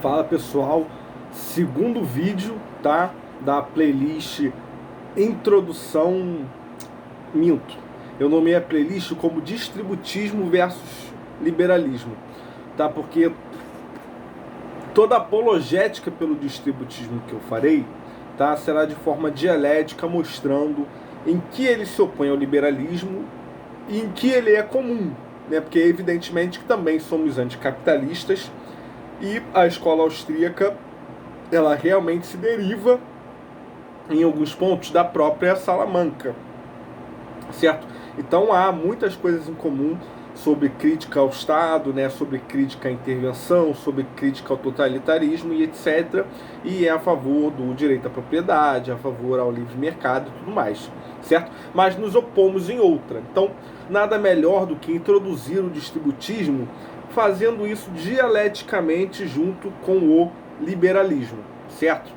Fala pessoal, segundo vídeo, tá? Da playlist Introdução. Minto. Eu nomeei a playlist como Distributismo versus Liberalismo, tá? Porque toda a apologética pelo distributismo que eu farei, tá? Será de forma dialética, mostrando em que ele se opõe ao liberalismo e em que ele é comum, né? Porque evidentemente que também somos anticapitalistas. E a escola austríaca, ela realmente se deriva, em alguns pontos, da própria Salamanca, certo? Então há muitas coisas em comum sobre crítica ao Estado, né, sobre crítica à intervenção, sobre crítica ao totalitarismo e etc. E é a favor do direito à propriedade, a favor ao livre mercado e tudo mais, certo? Mas nos opomos em outra. Então, nada melhor do que introduzir o distributismo fazendo isso dialeticamente junto com o liberalismo, certo?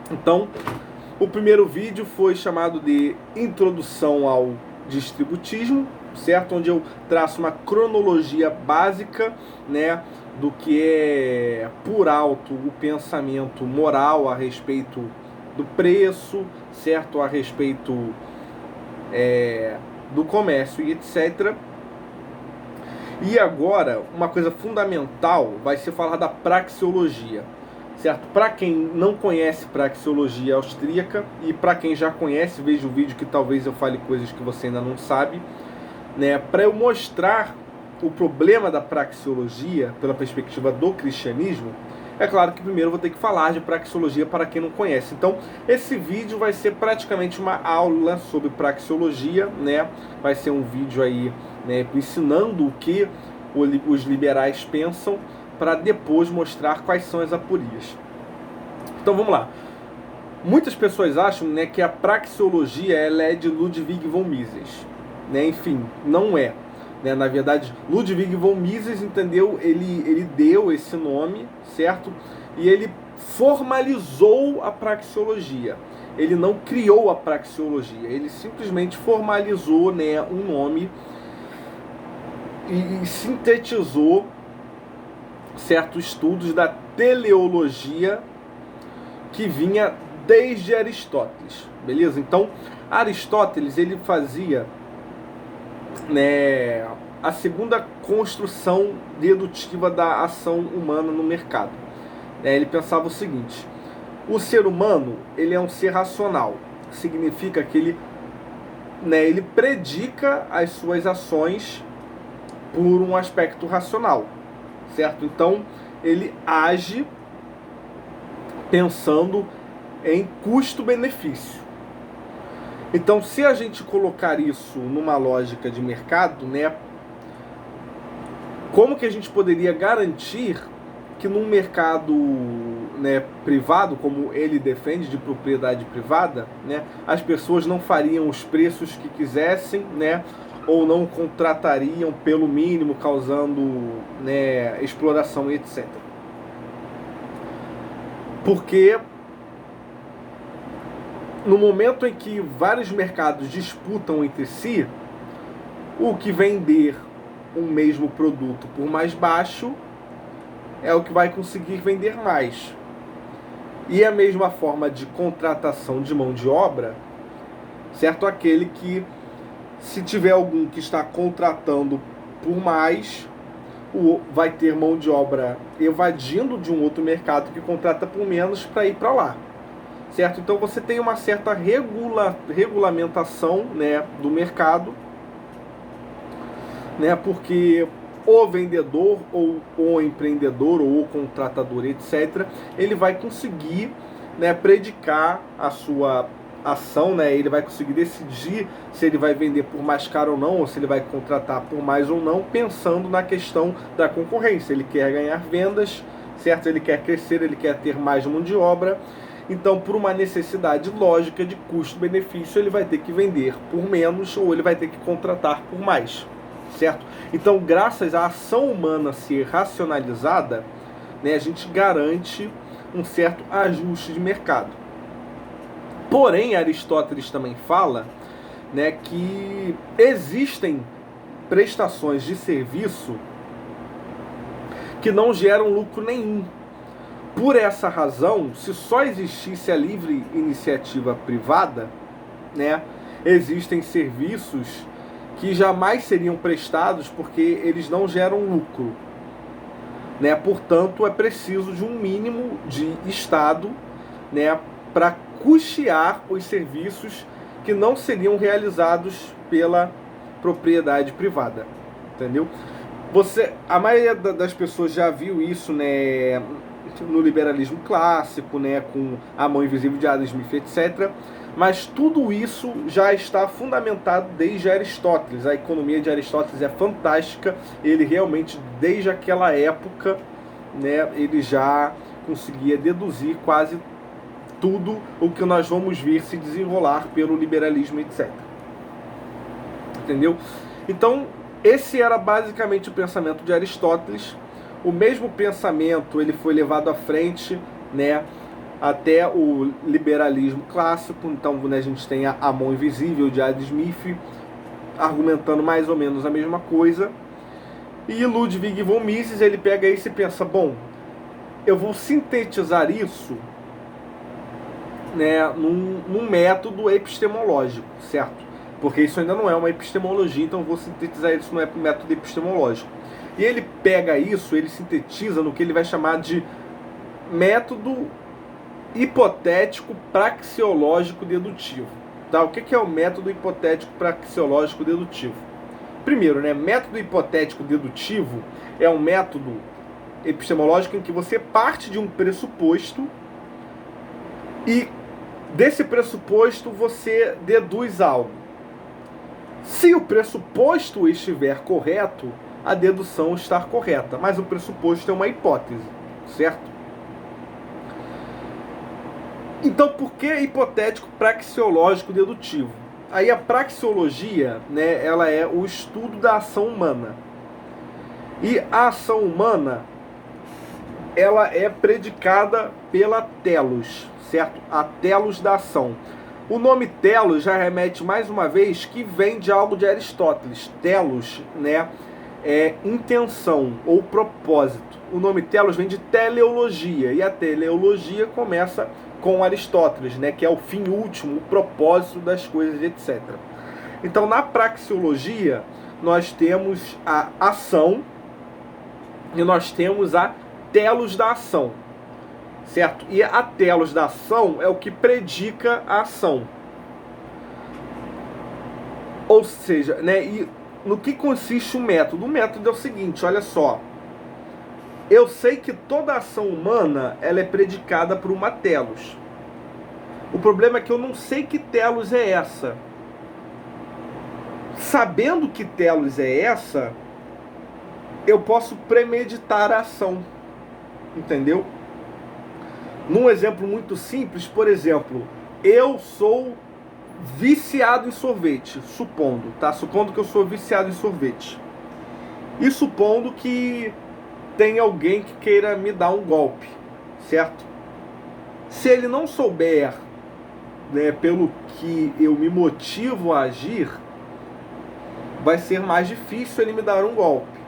Então, o primeiro vídeo foi chamado de Introdução ao Distributismo, certo? Onde eu traço uma cronologia básica, né, do que é por alto o pensamento moral a respeito do preço, certo? A respeito do comércio e etc. E agora, uma coisa fundamental vai ser falar da praxeologia, certo? Para quem não conhece praxeologia austríaca e para quem já conhece, veja o vídeo que talvez eu fale coisas que você ainda não sabe, né? Para eu mostrar o problema da praxeologia pela perspectiva do cristianismo, é claro que primeiro eu vou ter que falar de praxeologia para quem não conhece. Então, esse vídeo vai ser praticamente uma aula sobre praxeologia, né? Vai ser um vídeo aí, né, ensinando o que os liberais pensam, para depois mostrar quais são as aporias. Então, vamos lá. Muitas pessoas acham, né, que a praxeologia ela é de Ludwig von Mises, né? Enfim, não é. Né? Na verdade, Ludwig von Mises, entendeu? Ele deu esse nome, certo? E ele formalizou a praxeologia. Ele não criou a praxeologia, ele simplesmente formalizou, né, um nome e sintetizou certos estudos da teleologia que vinha desde Aristóteles, beleza? Então, Aristóteles ele fazia, né, a segunda construção dedutiva da ação humana no mercado. Ele pensava o seguinte: o ser humano ele é um ser racional, significa que ele predica as suas ações por um aspecto racional, certo? Então ele age pensando em custo-benefício. Então, se a gente colocar isso numa lógica de mercado, né, como que a gente poderia garantir que num mercado, né, privado, como ele defende, de propriedade privada, né, as pessoas não fariam os preços que quisessem, né, ou não contratariam pelo mínimo, causando, né, exploração e etc. Porque no momento em que vários mercados disputam entre si, o que vender um mesmo produto por mais baixo é o que vai conseguir vender mais. E a mesma forma de contratação de mão de obra, certo? Aquele que, se tiver algum que está contratando por mais, vai ter mão de obra evadindo de um outro mercado que contrata por menos para ir para lá, certo? Então você tem uma certa regulamentação, né, do mercado, né, porque o vendedor ou o empreendedor ou o contratador, etc., ele vai conseguir, né, predicar a sua ação, né, ele vai conseguir decidir se ele vai vender por mais caro ou não, ou se ele vai contratar por mais ou não, pensando na questão da concorrência. Ele quer ganhar vendas, certo? Ele quer crescer, ele quer ter mais mão de obra. Então, por uma necessidade lógica de custo-benefício, ele vai ter que vender por menos ou ele vai ter que contratar por mais, certo? Então, graças à ação humana ser racionalizada, né, a gente garante um certo ajuste de mercado. Porém, Aristóteles também fala, né, que existem prestações de serviço que não geram lucro nenhum. por essa razão, se só existisse a livre iniciativa privada, né, existem serviços que jamais seriam prestados porque eles não geram lucro, né? Portanto, é preciso de um mínimo de Estado, né, para custear os serviços que não seriam realizados pela propriedade privada, entendeu? A maioria das pessoas já viu isso, né, no liberalismo clássico, né, com A Mão Invisível de Adam Smith, etc. Mas tudo isso já está fundamentado desde Aristóteles. A economia de Aristóteles é fantástica. Ele realmente, desde aquela época, né, ele já conseguia deduzir quase tudo o que nós vamos ver se desenrolar pelo liberalismo, etc. Entendeu? Então, esse era basicamente o pensamento de Aristóteles. O mesmo pensamento ele foi levado à frente, né, até o liberalismo clássico. Então, né, a gente tem a Mão Invisível de Adam Smith argumentando mais ou menos a mesma coisa. E Ludwig von Mises, ele pega isso e pensa, bom, eu vou sintetizar isso, né, num método epistemológico, certo? Porque isso ainda não é uma epistemologia, então eu vou sintetizar isso no método epistemológico. E ele pega isso, ele sintetiza no que ele vai chamar de método hipotético praxeológico dedutivo. Tá? O que é o método hipotético praxeológico dedutivo? Primeiro, né, método hipotético dedutivo é um método epistemológico em que você parte de um pressuposto e desse pressuposto você deduz algo. Se o pressuposto estiver correto, a dedução está correta, mas o pressuposto é uma hipótese, certo? Então, por que hipotético praxeológico dedutivo? Aí a praxeologia, né, ela é o estudo da ação humana. E a ação humana, ela é predicada pela telos, certo? A telos da ação. O nome telos já remete mais uma vez que vem de algo de Aristóteles. Telos, né, é intenção ou propósito. O nome telos vem de teleologia, e a teleologia começa com Aristóteles, né, que é o fim último, o propósito das coisas, etc. Então, na praxeologia, nós temos a ação e nós temos a telos da ação, certo? E a telos da ação é o que predica a ação. Ou seja, né, e no que consiste o método? O método é o seguinte, olha só. Eu sei que toda ação humana ela é predicada por uma telos. O problema é que eu não sei que telos é essa. Sabendo que telos é essa, eu posso premeditar a ação. Entendeu? Num exemplo muito simples, por exemplo, eu sou viciado em sorvete, supondo, tá? Supondo que eu sou viciado em sorvete. E supondo que tem alguém que queira me dar um golpe, certo? Se ele não souber, né, pelo que eu me motivo a agir, vai ser mais difícil ele me dar um golpe.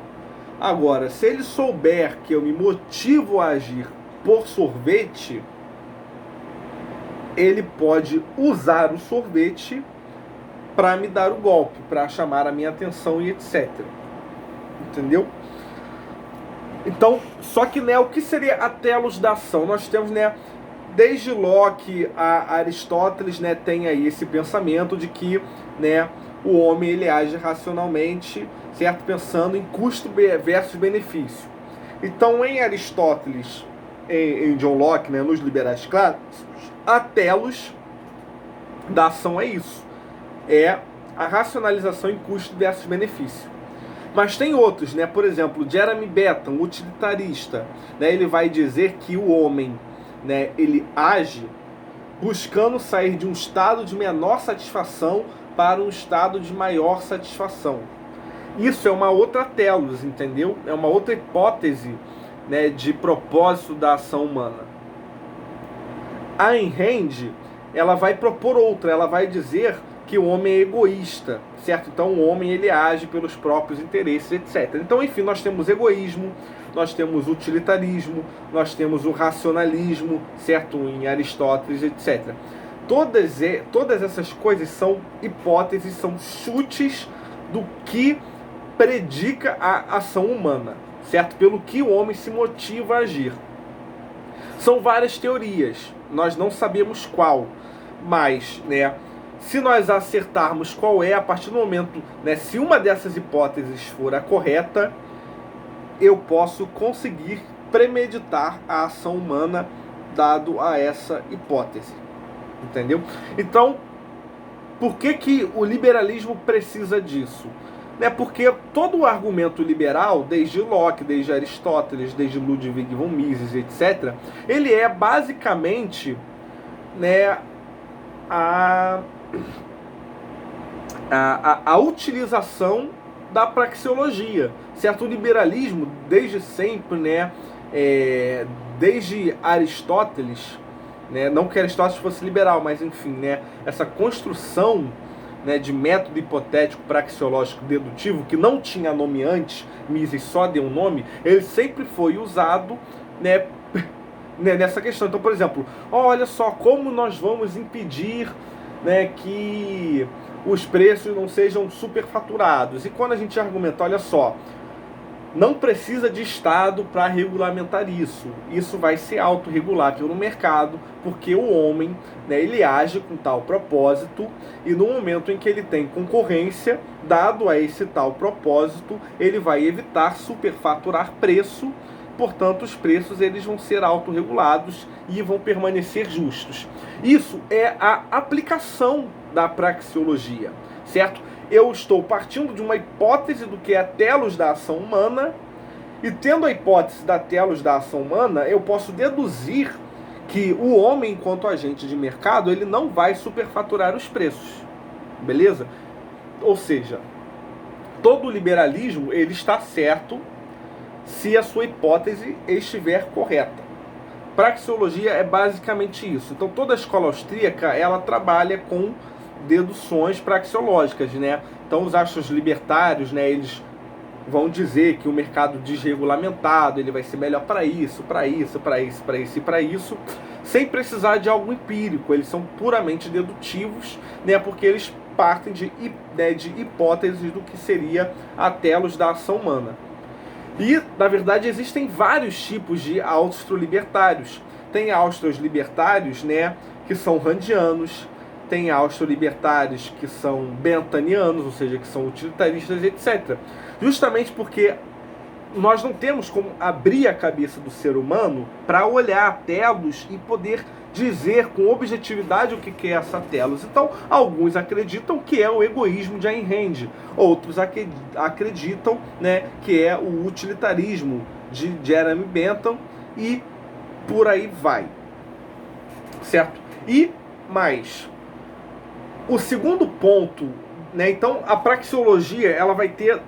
Agora, se ele souber que eu me motivo a agir por sorvete, ele pode usar o sorvete para me dar o golpe, para chamar a minha atenção e etc. Entendeu? Então, só que, né, o que seria a telos da ação? Nós temos, né, desde Locke a Aristóteles, né, tem aí esse pensamento de que, né, o homem ele age racionalmente, certo? Pensando em custo versus benefício. Então, em Aristóteles, em John Locke, né, nos liberais clássicos, a telos da ação é isso. É a racionalização em custo versus benefício. Mas tem outros, né? Por exemplo, Jeremy Bentham, utilitarista, né? Ele vai dizer que o homem, né, ele age buscando sair de um estado de menor satisfação para um estado de maior satisfação. Isso é uma outra telos, entendeu? É uma outra hipótese, né, de propósito da ação humana. A Ayn Rand, ela vai propor outra, ela vai dizer que o homem é egoísta, certo? Então o homem ele age pelos próprios interesses, etc. Então, enfim, nós temos egoísmo, nós temos o utilitarismo, nós temos o racionalismo, certo? Em Aristóteles, etc. Todas essas coisas são hipóteses, são chutes do que predica a ação humana, certo? Pelo que o homem se motiva a agir. São várias teorias, nós não sabemos qual, mas, né, se nós acertarmos qual é, a partir do momento, né, se uma dessas hipóteses for a correta, eu posso conseguir premeditar a ação humana dado a essa hipótese. Entendeu? Então, por que o liberalismo precisa disso? Porque todo o argumento liberal, desde Locke, desde Aristóteles, desde Ludwig von Mises, etc., ele é basicamente, né, a utilização da praxeologia, certo? O liberalismo, desde sempre, né, desde Aristóteles, né, não que Aristóteles fosse liberal, mas enfim, né, essa construção, né, de método hipotético praxeológico dedutivo, que não tinha nome antes, Mises só deu um nome, ele sempre foi usado, né, nessa questão. Então, por exemplo, olha só como nós vamos impedir, né, que os preços não sejam superfaturados. E quando a gente argumenta, olha só, não precisa de Estado para regulamentar isso. Isso vai ser autorregular pelo mercado, porque o homem, né, ele age com tal propósito, e no momento em que ele tem concorrência, dado a esse tal propósito, ele vai evitar superfaturar preço, portanto os preços eles vão ser autorregulados e vão permanecer justos. Isso é a aplicação da praxeologia, certo? Eu estou partindo de uma hipótese do que é a telos da ação humana, e tendo a hipótese da telos da ação humana, eu posso deduzir que o homem, enquanto agente de mercado, ele não vai superfaturar os preços, beleza? Ou seja, todo o liberalismo ele está certo se a sua hipótese estiver correta. Praxeologia é basicamente isso. Então toda a escola austríaca ela trabalha com deduções praxeológicas, né? Então os astros libertários, né, eles vão dizer que o mercado desregulamentado ele vai ser melhor para isso, para isso, para isso, para isso e para isso, sem precisar de algo empírico. Eles são puramente dedutivos, né, porque eles partem de hipóteses do que seria a telos da ação humana. E, na verdade, existem vários tipos de austro-libertários. Tem austro-libertários, né, que são randianos, tem austro-libertários que são bentanianos, ou seja, que são utilitaristas, etc. Justamente porque nós não temos como abrir a cabeça do ser humano para olhar telos e poder dizer com objetividade o que é essa telos. Então, alguns acreditam que é o egoísmo de Ayn Rand, outros acreditam, né, que é o utilitarismo de Jeremy Bentham e por aí vai, certo? E mais, o segundo ponto, né, então a praxeologia ela vai ter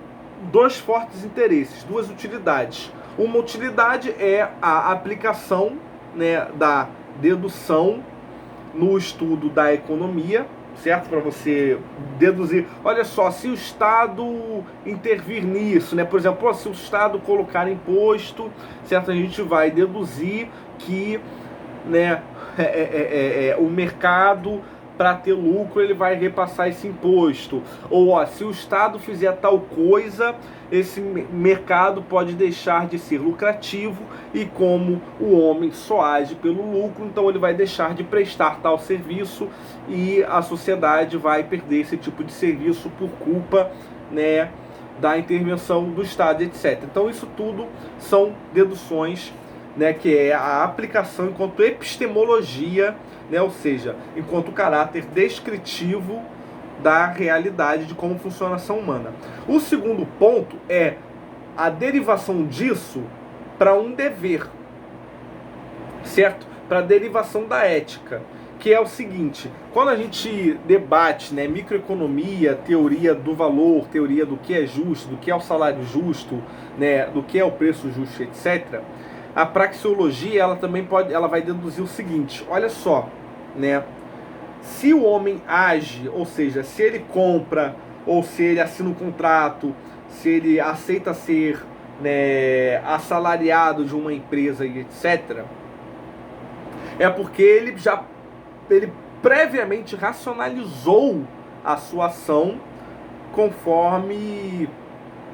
dois fortes interesses, duas utilidades. Uma utilidade é a aplicação, né, da dedução no estudo da economia, certo? Para você deduzir, olha só, se o Estado intervir nisso, né? Por exemplo, se o Estado colocar imposto, certo? A gente vai deduzir que, né, o mercado, para ter lucro, ele vai repassar esse imposto. Ou, ó, se o Estado fizer tal coisa, esse mercado pode deixar de ser lucrativo, e como o homem só age pelo lucro, então ele vai deixar de prestar tal serviço e a sociedade vai perder esse tipo de serviço por culpa, né, da intervenção do Estado, etc. Então isso tudo são deduções, né, que é a aplicação enquanto epistemologia, né, ou seja, enquanto caráter descritivo da realidade de como funciona a ação humana. O segundo ponto é a derivação disso para um dever, certo? Para a derivação da ética, que é o seguinte: quando a gente debate, né, microeconomia, teoria do valor, teoria do que é justo, do que é o salário justo, né, do que é o preço justo, etc., a praxeologia ela vai deduzir o seguinte: olha só, né, se o homem age, ou seja, se ele compra ou se ele assina um contrato, se ele aceita ser né, assalariado de uma empresa e etc., é porque ele previamente racionalizou a sua ação conforme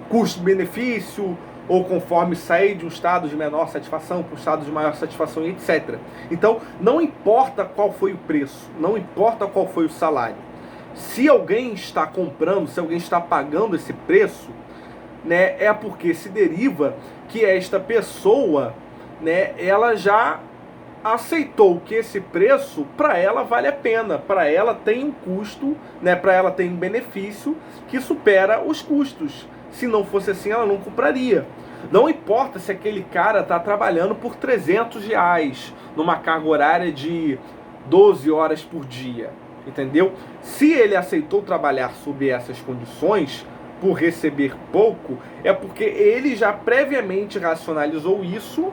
custo-benefício, ou conforme sair de um estado de menor satisfação para um estado de maior satisfação, etc. Então, não importa qual foi o preço, não importa qual foi o salário. Se alguém está comprando, se alguém está pagando esse preço, né, é porque se deriva que esta pessoa, né, ela já aceitou que esse preço para ela vale a pena, para ela tem um custo, né, para ela tem um benefício que supera os custos. Se não fosse assim, ela não compraria. Não importa se aquele cara está trabalhando por R$300 numa carga horária de 12 horas por dia, entendeu? Se ele aceitou trabalhar sob essas condições, por receber pouco, é porque ele já previamente racionalizou isso,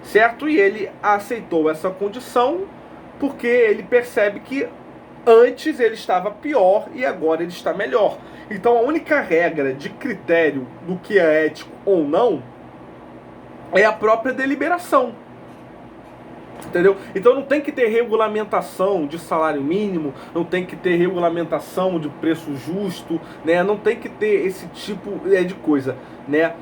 certo? E ele aceitou essa condição porque ele percebe que antes ele estava pior e agora ele está melhor. Então a única regra de critério do que é ético ou não é a própria deliberação. Entendeu? Então não tem que ter regulamentação de salário mínimo, não tem que ter regulamentação de preço justo, né? Não tem que ter esse tipo de coisa, né?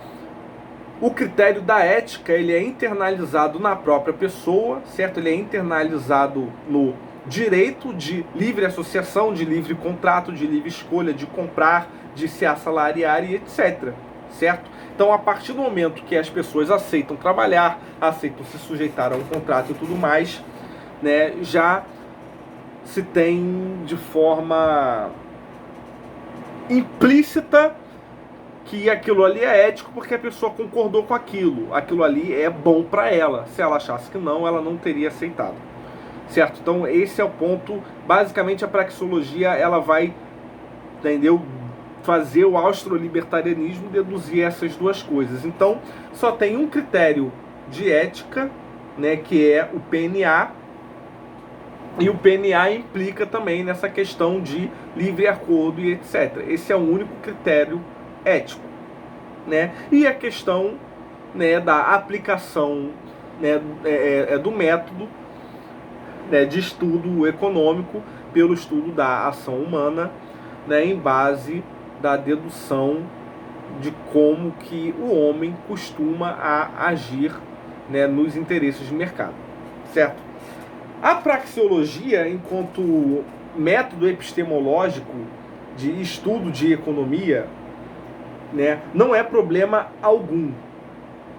O critério da ética, ele é internalizado na própria pessoa, certo? Ele é internalizado no direito de livre associação, de livre contrato, de livre escolha, de comprar, de se assalariar e etc. Certo? Então, a partir do momento que as pessoas aceitam trabalhar, aceitam se sujeitar a um contrato e tudo mais, né, já se tem de forma implícita que aquilo ali é ético porque a pessoa concordou com aquilo. Aquilo ali é bom para ela. Se ela achasse que não, ela não teria aceitado. Certo? Então esse é o ponto. Basicamente a praxeologia, ela vai, entendeu, fazer o austrolibertarianismo deduzir essas duas coisas. Então só tem um critério de ética, né, que é o PNA. E o PNA implica também nessa questão de livre acordo e etc. Esse é o único critério ético, né? E a questão, né, da aplicação, né, do método, né, de estudo econômico pelo estudo da ação humana, né, em base da dedução de como que o homem costuma a agir, né, nos interesses de mercado, certo? A praxeologia, enquanto método epistemológico de estudo de economia, né, não é problema algum,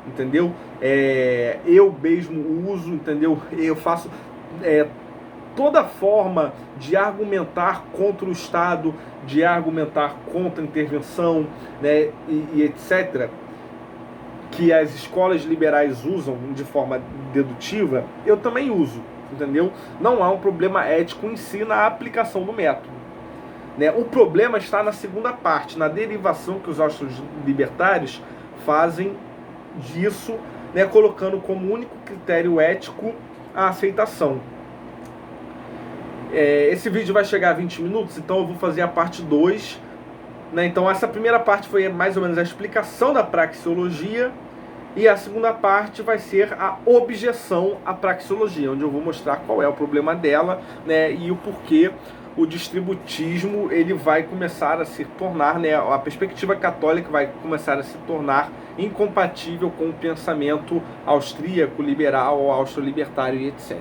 entendeu? Eu mesmo uso, entendeu? Eu faço toda forma de argumentar contra o Estado, de argumentar contra a intervenção, né, e etc., que as escolas liberais usam de forma dedutiva, eu também uso, entendeu? Não há um problema ético em si na aplicação do método. Né? O problema está na segunda parte, na derivação que os austro-libertários fazem disso, né, colocando como único critério ético a aceitação. Esse vídeo vai chegar a 20 minutos, então eu vou fazer a parte 2. Né? Então essa primeira parte foi mais ou menos a explicação da praxeologia, e a segunda parte vai ser a objeção à praxeologia, onde eu vou mostrar qual é o problema dela, né, e o porquê o distributismo ele vai começar a se tornar, né, a perspectiva católica vai começar a se tornar incompatível com o pensamento austríaco, liberal, austro-libertário e etc.